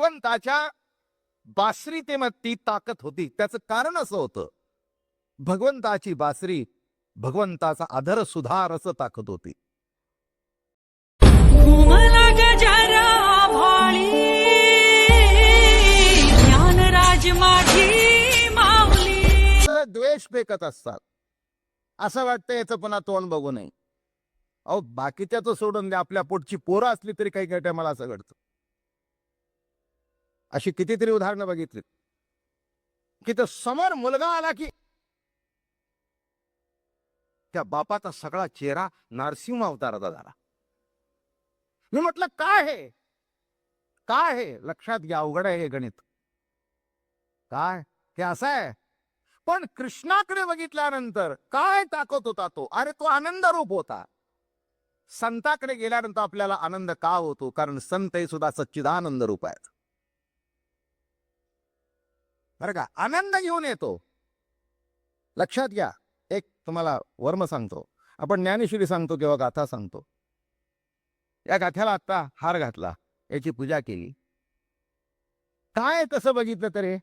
भगवंताच्या बासरीतेमध्ये ताकद होती. त्याचं कारण असं होतं, भगवंताची बासरी, भगवंताचा अधर सुधार असं ताकद होती. घुमला गजरा भाळी ज्ञानराज माझी माऊली. द्वेष फेकत असतात. असं वाटतं याचं पुन्हा तोंड बघू नये. अहो बाकीच्याचं सोडून द्या, आपल्या पोटची पोरं असली तरी काही काही टायमाला असं घडतं. अशी कितीतरी उदाहरणं बघितली की तो समोर मुलगा आला की त्या बापाचा सगळा चेहरा नरसिंह अवताराचा झाला. मी म्हटलं काय हे, काय हे? लक्षात घ्या, अवघड आहे हे गणित. काय हे असं आहे. पण कृष्णाकडे बघितल्यानंतर काय ताकद होता तो? अरे तो आनंद रूप होता. संताकडे गेल्यानंतर आपल्याला आनंद का होतो? कारण संत हे सुद्धा सच्चिदानंद रूप आहेत. बरं का, आनंद घेऊन येतो. लक्षात घ्या, एक तुम्हाला वर्म सांगतो. आपण ज्ञानेश्वरी सांगतो किंवा गाथा सांगतो. या गाथ्याला आता हार घातला, याची पूजा केली. काय तसं बघितलं तरी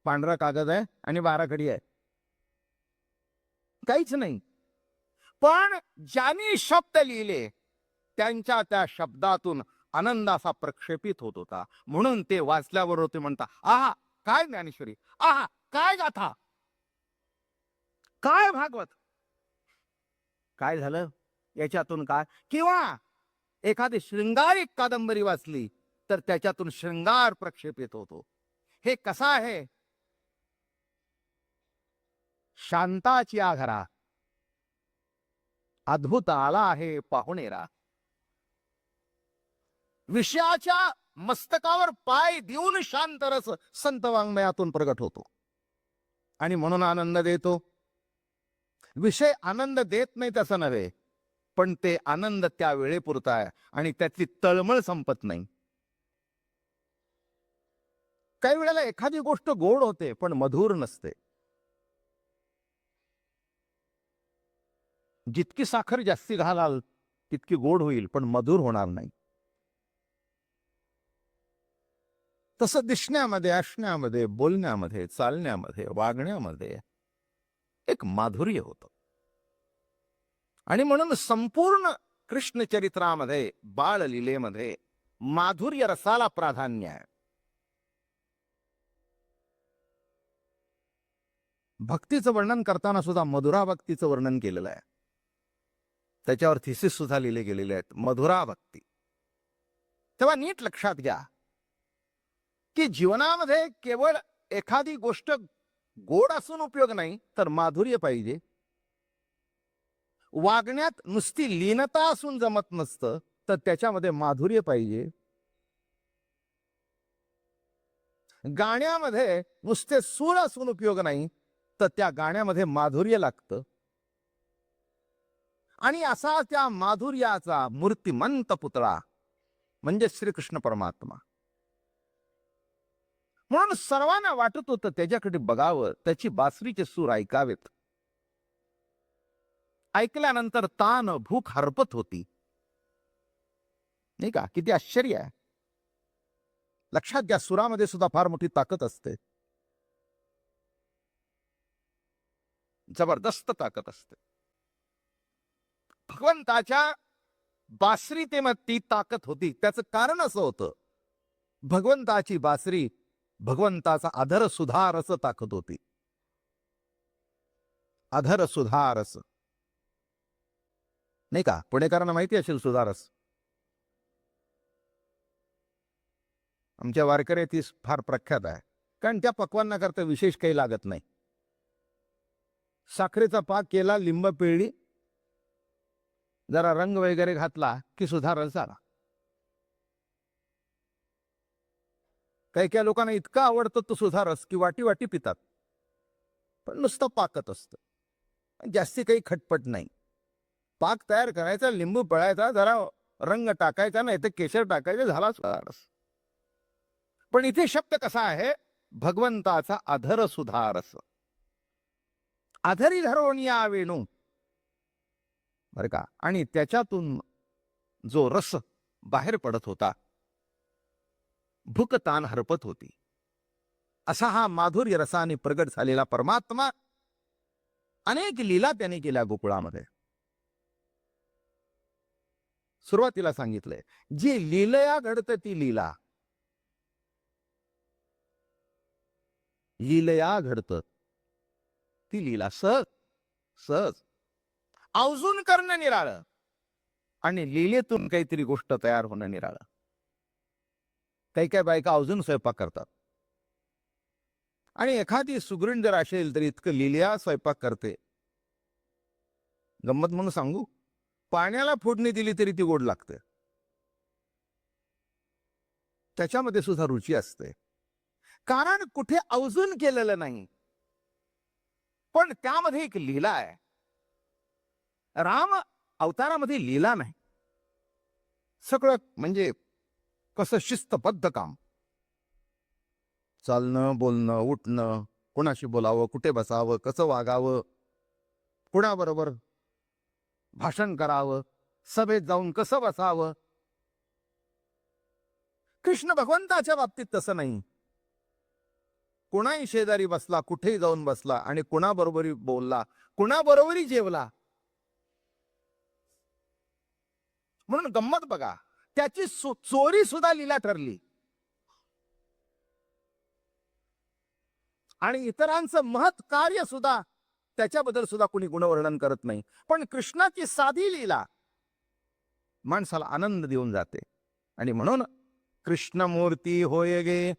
पांढरा कागद आहे आणि 12 कडी आहे, काहीच नाही. पण ज्यांनी शब्द लिहिले त्यांच्या त्या शब्दातून आनंद असा प्रक्षेपित होत होता. म्हणून ते वाचल्यावर होते म्हणता, आहा काय ज्ञानेश्वरी, आहा काय गाथा, काय भागवत. काय झालं याच्यातून? काय, किंवा एखादी शृंगारिक कादंबरी वाचली तर त्याच्यातून शृंगार प्रक्षेपित होतो. हे कसं आहे? शांताची आघरा अद्भुत आला आहे पाहुणेरा. विषयाच्या मस्तकावर पाय देऊन शांत रस संत वाङ्मयातून प्रगट होतो आणि म्हणून आनंद देतो. विषय आनंद देत नाही तसं नव्हे, पण ते आनंद त्या वेळेपुरता आहे आणि त्याची तळमळ संपत नाही. काही वेळेला एखादी गोष्ट गोड होते पण मधुर नसते. जितकी साखर जास्ती घालाल तितकी गोड होईल पण मधुर होणार नाही. तसं दिसण्यामध्ये, असण्यामध्ये, बोलण्यामध्ये, चालण्यामध्ये, वागण्यामध्ये एक माधुर्य होतं. आणि म्हणून संपूर्ण कृष्ण चरित्रामध्ये, बाळलीलेमध्ये माधुर्य रसाला प्राधान्य आहे. भक्तीचं वर्णन करताना सुद्धा मधुरा भक्तीचं वर्णन केलेलं आहे. त्याच्यावर थिसिस सुद्धा लिहिले गेलेले आहेत, मधुरा भक्ती. तेव्हा नीट लक्षात घ्या की जीवनामध्ये केवळ एखादी गोष्ट गोड असून उपयोग नाही, तर माधुर्य पाहिजे. वागण्यात नुसती लीनता असून जमत नसतं, तर त्याच्यामध्ये माधुर्य पाहिजे. गाण्यामध्ये नुसते सूर असून उपयोग नाही, तर त्या गाण्यामध्ये माधुर्य लागतं. आणि असा त्या माधुर्याचा मूर्तिमंत पुतळा म्हणजे श्रीकृष्ण परमात्मा. म्हणून सर्वांना वाटत होतं त्याच्याकडे बघावं, त्याची बासरीचे सूर ऐकावेत. ऐकल्यानंतर तान भूक हरपत होती, नाही का? किती आश्चर्य आहे. लक्षात घ्या, सुरामध्ये सुद्धा फार मोठी ताकद असते, जबरदस्त ताकद असते. भगवंताच्या बासरीतेमध्ये ताकद होती. त्याचं कारण असं होतं, भगवंताची बासरी, भगवंताचा अधर सुधार असं ताकद होती. अधर सुधारस, नाही का? पुणेकरांना माहिती असेल सुधारस. आमच्या वारकरी ती फार प्रख्यात आहे, कारण त्या पक्वांना करता विशेष काही लागत नाही. साखरेचा पाक केला, लिंब पिळली, जरा रंग वगैरे घातला की सुधारस झाला. काही काही लोकांना इतकं आवडतं तो सुधारस की वाटी वाटी पितात. पण नुसतं पाकत असतं, जास्ती काही खटपट नाही. पाक तयार करायचा, लिंबू पिळायचा, जरा रंग टाकायचा, नाही तर केशर टाकायचं, झाला सुधारस. पण इथे शब्द कसा आहे? भगवंताचा अधर सुधारस. अधरी धरून या वेणू, बरं का? आणि त्याच्यातून जो रस बाहेर पडत होता भुकतान हरपत होती. असा हा माधुर्य रसाने प्रगट झालेला परमात्मा अनेक लीला त्याने केल्या गोकुळामध्ये. सुरुवातीला सांगितलंय जी लीलया घडतं ती लीला. लीलया घडतं ती लीला. सहज सहज अवजून करणं निराळं आणि लीलेतून काहीतरी गोष्ट तयार होणं निराळं. काही काही बायका अवजून स्वयंपाक करतात आणि एखादी सुगरण जर असेल तर इतकं लीलया स्वयंपाक करते. गंमत म्हणून सांगू, पाण्याला फोडणी दिली तरी ती गोड लागते. त्याच्यामध्ये सुद्धा रुची असते, कारण कुठे अवजून केलेलं नाही, पण त्यामध्ये एक लीला आहे. राम अवतारामध्ये लीला नाही. सगळं म्हणजे कसं शिस्तबद्ध काम. चालणं, बोलणं, उठणं, कोणाशी बोलावं, कुठे बसावं, कसं वागावं, कुणाबरोबर भाषण करावं, सभेत जाऊन कसं बसावं. कृष्ण भगवंताच्या बाबतीत तसं नाही. कोणाही शेजारी बसला, कुठेही जाऊन बसला आणि कुणाबरोबरी बोलला, कुणाबरोबरी जेवला. म्हणून गंमत बघा, त्याची चोरी सुद्धा लीला ठरली. आणि इतरांचं महत् कार्य सुद्धा त्याच्याबद्दल सुद्धा कोणी गुणवर्णन करत नाही. पण कृष्णाची साधी लीला माणसाला आनंद देऊन जाते. आणि म्हणून कृष्णमूर्ती होय गे,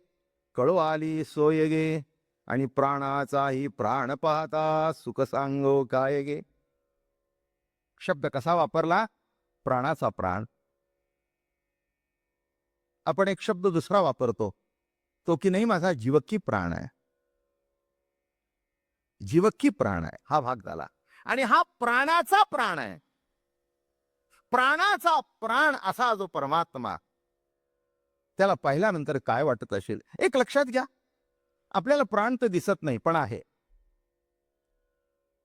कळो आली सोय गे, आणि प्राणाचाही प्राण पाहता सुख सांगो काय गे. शब्द कसा वापरला? प्राणाचा प्राण. आपण एक शब्द दुसरा वापरतो, तो की नाही माझा जीवकी प्राण आहे. जीवकी प्राण आहे हा भाग झाला. आणि हा प्राणाचा प्राण आहे. प्राणाचा प्राण असा जो परमात्मा, त्याला पाहिल्यानंतर काय वाटत असेल? एक लक्षात घ्या, आपल्याला प्राण तर दिसत नाही, पण आहे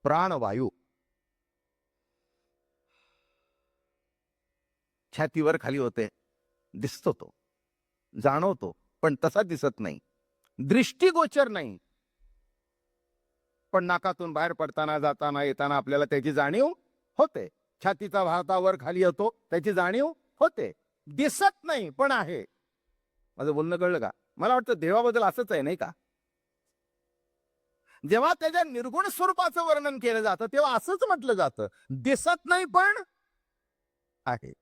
प्राणवायू. छातीवर खाली होते, दिसतो तो, जाणवतो, पण तसा दिसत नाही, दृष्टीगोचर नाही. पण नाकातून बाहेर पडताना, जाताना, येताना आपल्याला त्याची जाणीव होते. छातीचा भातावर खाली येतो, त्याची जाणीव होते. दिसत नाही, पण आहे. माझं बोलणं कळलं का? मला वाटतं देवाबद्दल असंच आहे, नाही का? जेव्हा त्याच्या निर्गुण स्वरूपाचं वर्णन केलं जातं तेव्हा असंच म्हटलं जातं, दिसत नाही पण आहे.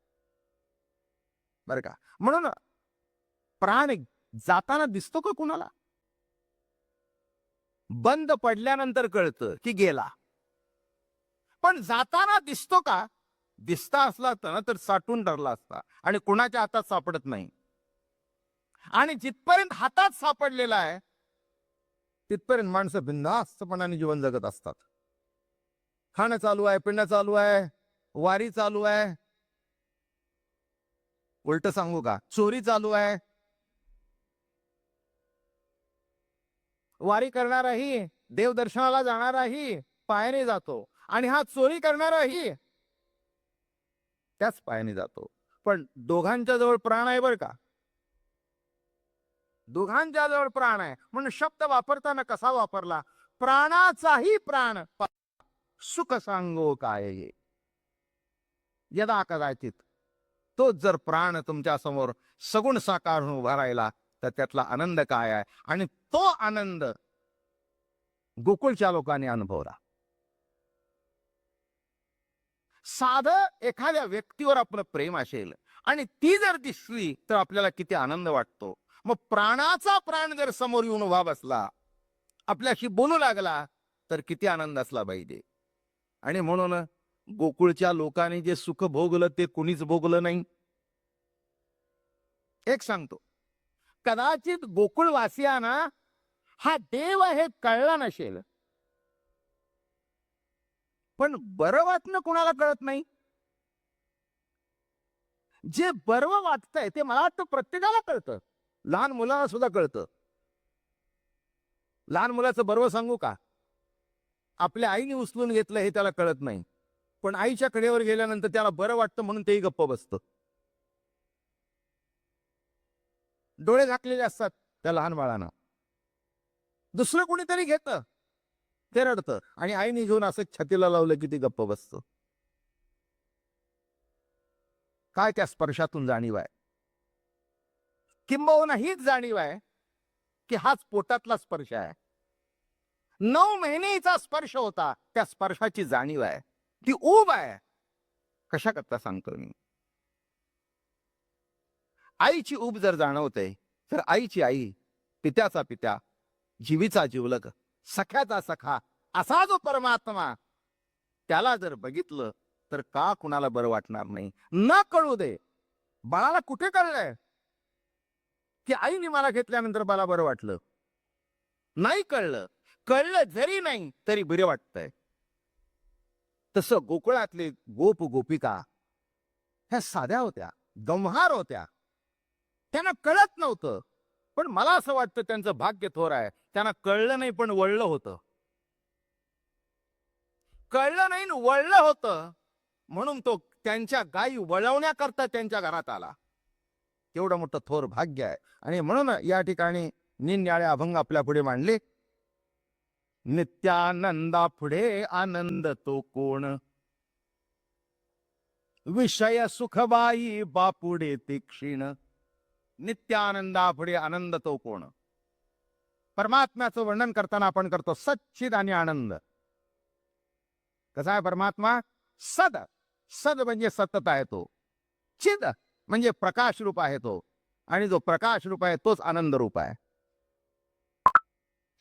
बरं का? म्हणून प्राण जाताना दिसतो का कुणाला? बंद पडल्यानंतर कळतं की गेला. पण जाताना दिसतो का? दिसता असला तर तर साठून धरला असता आणि कुणाच्या हातात सापडत नाही. आणि जिथपर्यंत हातात सापडलेला आहे तिथपर्यंत माणसं बिनधास्तपणाने जीवन जगत असतात. खाणं चालू आहे, पिणं चालू आहे, वारी चालू आहे. उलट सांगू का? चोरी चालू आहे. वारी करणाराही, देवदर्शनाला जाणाराही पायाने जातो आणि हा चोरी करणाराही त्याच पायाने जातो. पण दोघांच्या जवळ प्राण आहे बरं का? दोघांच्या जवळ प्राण आहे. म्हणून शब्द वापरताना कसा वापरला? प्राणाचाही प्राण सुख सांगो काय ये. यदा कदाचित तो जर प्राण तुमच्या समोर सगुण साकार होऊन उभा राहिला तर त्यातला आनंद काय आहे? आणि तो आनंद गोकुळच्या लोकांनी अनुभवला. साधं एखाद्या व्यक्तीवर आपलं प्रेम असेल आणि ती जर दिसली तर आपल्याला किती आनंद वाटतो. मग प्राणाचा प्राण जर समोर येऊन उभा बसला, आपल्याशी बोलू लागला, तर किती आनंद असला पाहिजे. आणि म्हणून गोकुळच्या लोकांनी जे सुख भोगलं ते कुणीच भोगलं नाही. एक सांगतो, कदाचित गोकुळवासियांना हा देव हे कळला नसेल, पण बरं वाटणं कुणाला कळत नाही. जे बरं वाटतंय ते मला वाटतं प्रत्येकाला कळतं. लहान मुलांना सुद्धा कळतं. लहान मुलाचं बरोबर सांगू का? आपल्या आईने उचलून घेतलं हे त्याला कळत नाही, पण आईच्या कडेवर गेल्यानंतर त्याला बरं वाटतं म्हणून तेही गप्प बसतं. डोळे झाकलेले असतात त्या लहान बाळानं. दुसरं कोणीतरी घेतं, ते रडतं आणि आईने घेऊन असं छातीला लावलं की ती गप्प बसतं. काय त्या स्पर्शातून जाणीव आहे? किंबहुना हीच जाणीव आहे की हाच पोटातला स्पर्श आहे. 9 महिनेचा स्पर्श होता, त्या स्पर्शाची जाणीव आहे, ती ऊब आहे. कशा करता सांगतो मी. आईची ऊब जर जाणवते तर आईची आई, पित्याचा पित्या, जीवीचा जीवलग, सख्याचा सखा असा जो परमात्मा, त्याला जर बघितलं तर का कुणाला बरं वाटणार नाही. न कळू दे. बाळाला कुठे कळलंय की आईने मला घेतल्यानंतर मला बरं वाटलं? नाही कळलं. कळलं जरी नाही तरी बरे वाटतंय. तसं गोकुळातले गोप गोपिका ह्या साध्या होत्या, गंवहार होत्या. त्यांना कळत नव्हतं. पण मला असं वाटतं त्यांचं भाग्य थोर आहे. त्यांना कळलं नाही पण वळलं होतं. कळलं नाही न वळलं होतं म्हणून तो त्यांच्या गायी वळवण्याकरता त्यांच्या घरात आला. एवढं मोठं थोर भाग्य आहे. आणि म्हणून या ठिकाणी निन्याळे अभंग आपल्या पुढे मांडले. नित्यानंदा पुढे आनंद तो कोण, विषय सुखबाई बापुडे तीक्षीण. नित्यानंदा पुढे आनंद तो कोण. परमात्म्याचं वर्णन करताना आपण करतो सच्चिद आणि आनंद. कसा आहे परमात्मा? सद. सद म्हणजे सतत आहे तो. चिद म्हणजे प्रकाश रूप आहे तो. आणि जो प्रकाश रूप आहे तोच आनंद रूप आहे.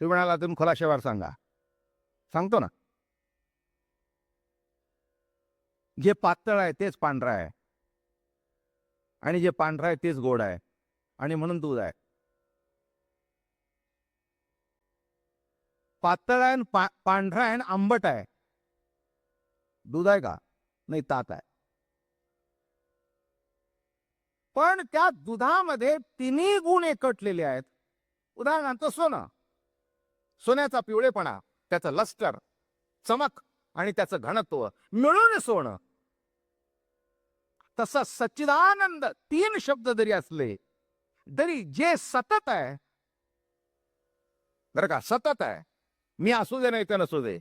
तुम्ही म्हणाला तुम्ही खुलाशावर सांगा. सांगतो ना. जे पातळ आहे तेच पांढरा आहे आणि जे पांढरा आहे तेच गोड आहे आणि म्हणून दूध आहे. पातळ आहे पांढरा आहे आंबट आहे. दूध आहे का? नाही, ताक आहे. पण त्या दुधामध्ये तिन्ही गुण एकटलेले आहेत. उदाहरणार्थ सोनं. सोन्याचा पिवळेपणा, त्याचं लस्टर, चमक आणि त्याचं घनत्व मिळून सोनं. तसं सच्चिदानंद 3 शब्द जरी असले तरी जे सतत आहे, बरं का, सतत आहे. मी असू दे नाही तर नसू दे,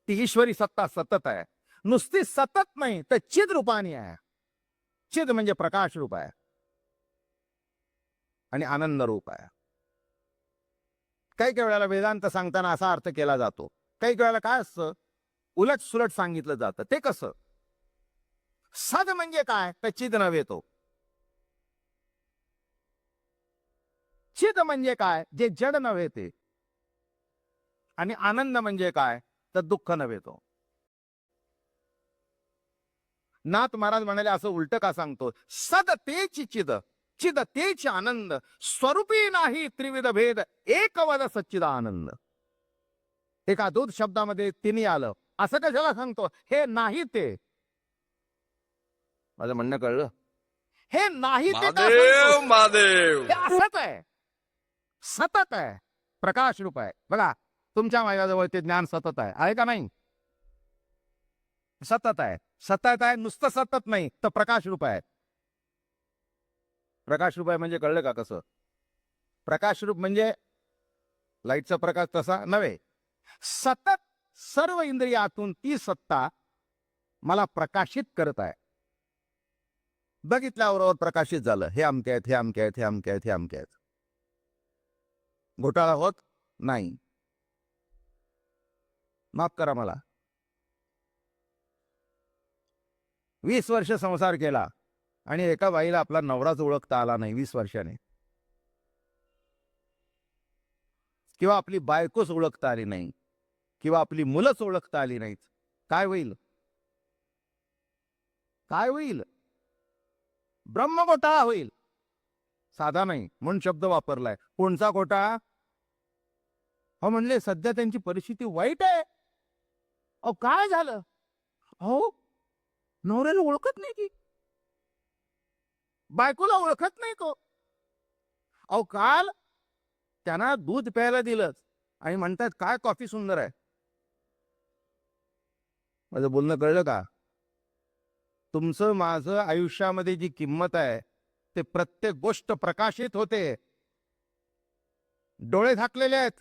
ती ईश्वरी सत्ता सतत आहे. नुसती सतत नाही तर चिद रूपाने आहे. चिद म्हणजे प्रकाश रूप आहे आणि आनंद रूप आहे. काही काही वेळेला वेदांत सांगताना असा अर्थ केला जातो. काही काही वेळेला काय असतं, उलट सुलट सांगितलं जातं. ते कसं? सद म्हणजे काय तर चिद नव्हे तो. चिद म्हणजे काय? जे जड नव्हे ते. आणि आनंद म्हणजे काय तर दुःख नव्हे तो. नाथ महाराज म्हणाले असं उलट का सांगतो? सद तेच चिद, चिद तेच आनंद, स्वरूपी नाही त्रिविध भेद, एकवद सच्चिदानंद. एका दूध शब्दामध्ये तिन्ही आलं. असं कशाला सांगतो? हे नाही ते. माझं म्हणणं कळलं? हे नाही ते का सांगतो? महादेव हे असंच आहे, सतत आहे, प्रकाश रूप आहे. बघा, तुमच्या माझ्याजवळ ते ज्ञान सतत आहे का नाही? सतत आहे. सतत आहे, नुसतं सतत नाही तर प्रकाश रूप आहे. प्रकाश रूप आहे म्हणजे कळलं का कसं? प्रकाश रूप म्हणजे लाईटचा प्रकाश तसा नव्हे. सतत सर्व इंद्रियातून ती सत्ता मला प्रकाशित करत आहे. बघितल्याबरोबर प्रकाशित झालं. हे अमके आहेत, हे अमके आहेत, हे अमके आहेत, हे अमके आहेत. घोटाळा होत नाही. माफ करा मला. 20 वर्ष संसार केला आणि एका बाईला आपला नवराच ओळखता आला नाही 20 वर्षाने, किंवा आपली बायकोच ओळखता आली नाही, किंवा आपली मुलंच ओळखता आली नाहीत. काय होईल? काय होईल? ब्रह्मघोटाळा होईल. साधा नाही म्हणून शब्द वापरलाय. कोणचा घोटाळा? हो म्हणले सध्या त्यांची परिस्थिती वाईट आहे. अहो काय झालं? हो, नवऱ्याला ओळखत नाही की, बायकोला ओळखत नाही तो. अहो काल त्यांना दूध प्यायला दिलं आणि म्हणतात काय कॉफी सुंदर आहे. माझं बोलणं कळलं का? तुमचं माझं आयुष्यामध्ये जी किंमत आहे ते प्रत्येक गोष्ट प्रकाशित होते. डोळे झाकलेले आहेत.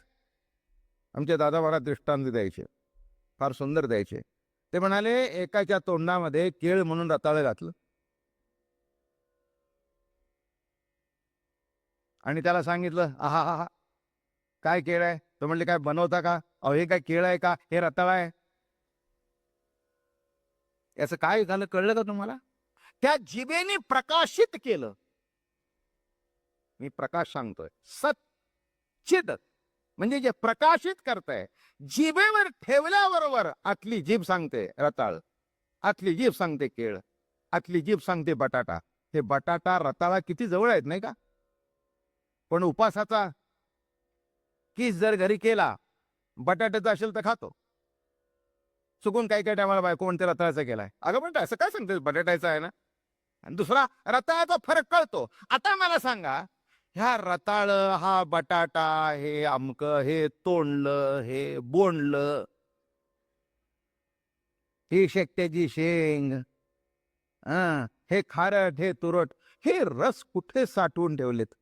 आमचे दादा मला दृष्टांत द्यायचे, फार सुंदर द्यायचे. ते म्हणाले, एकाच्या तोंडामध्ये केळ म्हणून रताळं घातलं आणि त्याला सांगितलं, आहा हा हा काय केळ आहे? तो म्हणले, काय बनवता का? अहो हे काय केळ आहे का? हे रताळं आहे. याचं काय झालं कळलं का तुम्हाला? त्या जिभेने प्रकाशित केलं. मी प्रकाश सांगतोय, सच्चिद म्हणजे जे प्रकाशित करतंय. जिभेवर ठेवल्याबरोबर आतली जीभ सांगते रताळ, आतली जीभ सांगते केळ, आतली जीभ सांगते बटाटा. हे बटाटा रताळा किती जवळ आहेत नाही का? पण उपासाचा किस जर घरी केला, बटाट्याचा असेल तर खातो. चुकून काही काही टायमाला बायको म्हणते रताळाचा केलाय. अगं पण असं काय सांगते, बटाट्याचा आहे ना. आणि दुसरा रताळ्याचा फरक कळतो. आता मला सांगा, ह्या रताळ, हा बटाटा, हे आमक, हे तोंडलं, हे बोंडलं, ही शेकट्याची शेंग, हे खारट, हे तुरट, हे रस कुठे साठवून ठेवलेत?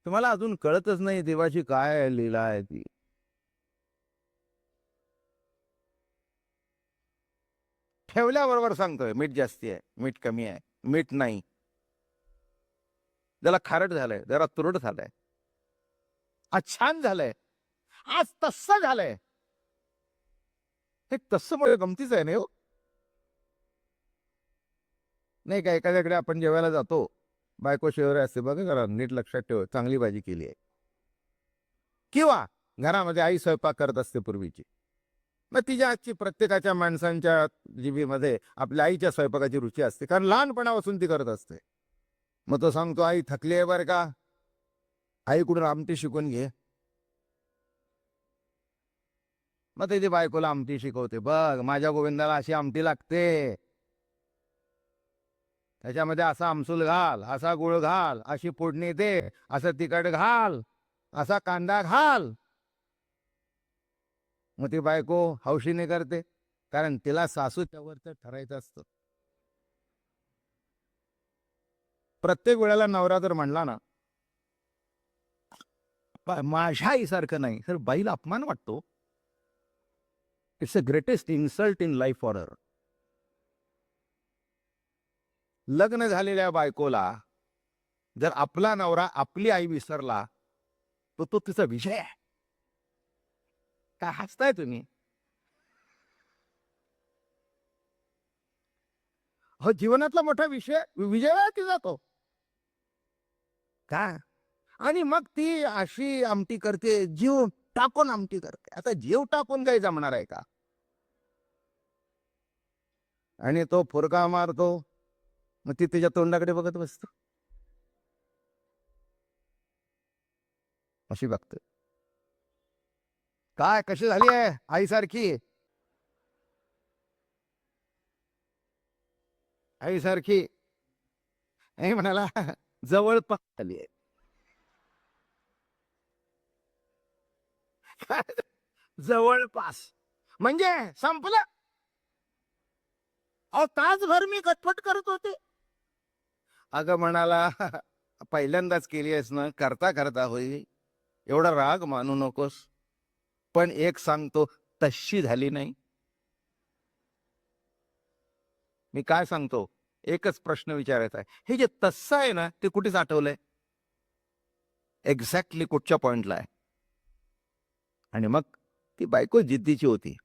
तुम्हाला अजून कळतच नाही देवाची काय लीला आहे ती. ठेवल्याबरोबर सांगतोय मीठ जास्ती आहे, मीठ कमी आहे, मीठ नाही. जरा खारट झालंय, जरा तुरट झालंय, आज छान झालंय, आज तस्सं झालंय. हे तस्सं म्हणजे गमतीच आहे नाही हो. नाही का, एखाद्याकडे आपण जेवायला जातो, बायको शेवरे असते, बघा जरा नीट लक्षात ठेव, चांगली भाजी केली आहे. किंवा घरामध्ये आई स्वयंपाक करत असते पूर्वीची, मग तिच्या आजची प्रत्येकाच्या माणसांच्या जिभेमध्ये आपल्या आईच्या स्वयंपाकाची रुची असते, कारण लहानपणापासून ती करत असते. मग तो सांगतो, आई थकली आहे बरं का, आई कुठून आमटी शिकून घे. मग त्याची बायकोला आमटी शिकवते, बघ माझ्या गोविंदाला अशी आमटी लागते, त्याच्यामध्ये असा आमसूल घाल, असा गुळ घाल, अशी फोडणी दे, असं तिखट घाल, असा कांदा घाल. मग ती बायको हौशीने करते, कारण तिला सासूच्या वरचं ठरायचं असतं. प्रत्येक वेळेला नवरा जर म्हणला ना, माझ्या आईसारखं नाही, तर बाईला अपमान वाटतो. It's a greatest insult in life for her. लग्न झालेल्या बायकोला जर आपला नवरा आपली आई विसरला, तर तो तिचा विजय आहे. काय हसताय तुम्ही? हो, जीवनातला मोठा विजय ती जातो का. आणि मग ती अशी आमटी करते, जीव टाकून आमटी करते. आता जीव टाकून काही जमणार आहे का? आणि तो फुरका मारतो, मग ती तिच्या तोंडाकडे बघत बसतो, अशी बघते. काय कशी झाली आहे आईसारखी? आईसारखी हे म्हणाला, जवळपास झाली आहे. जवळपास म्हणजे संपलं. अहो तासभर मी कटपट करत होते. अगं म्हणाला, पहिल्यांदाच केली आहेस ना, करता करता होईल, एवढा राग मानू नकोस. पण एक सांगतो, तशी झाली नाही. मी काय सांगतो, एकच प्रश्न विचारायचा आहे, हे जे तस्सं आहे ना, ते कुठे साठवलंय? एक्झॅक्टली कुठच्या पॉइंटला आहे? आणि मग ती बायको जिद्दीची होती.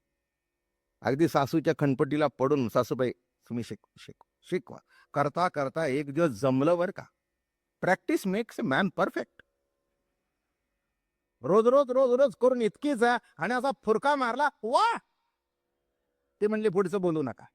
अगदी सासूच्या खणपटीला पडून, सासूबाई तुम्ही शिकवा. करता करता एक दिवस जमलं बरं का. Practice makes a man perfect. रोज रोज रोज रोज करून इतकीच आहे, आणि असा फुरका मारला, वा. ते म्हणले पुढचं बोलू नका.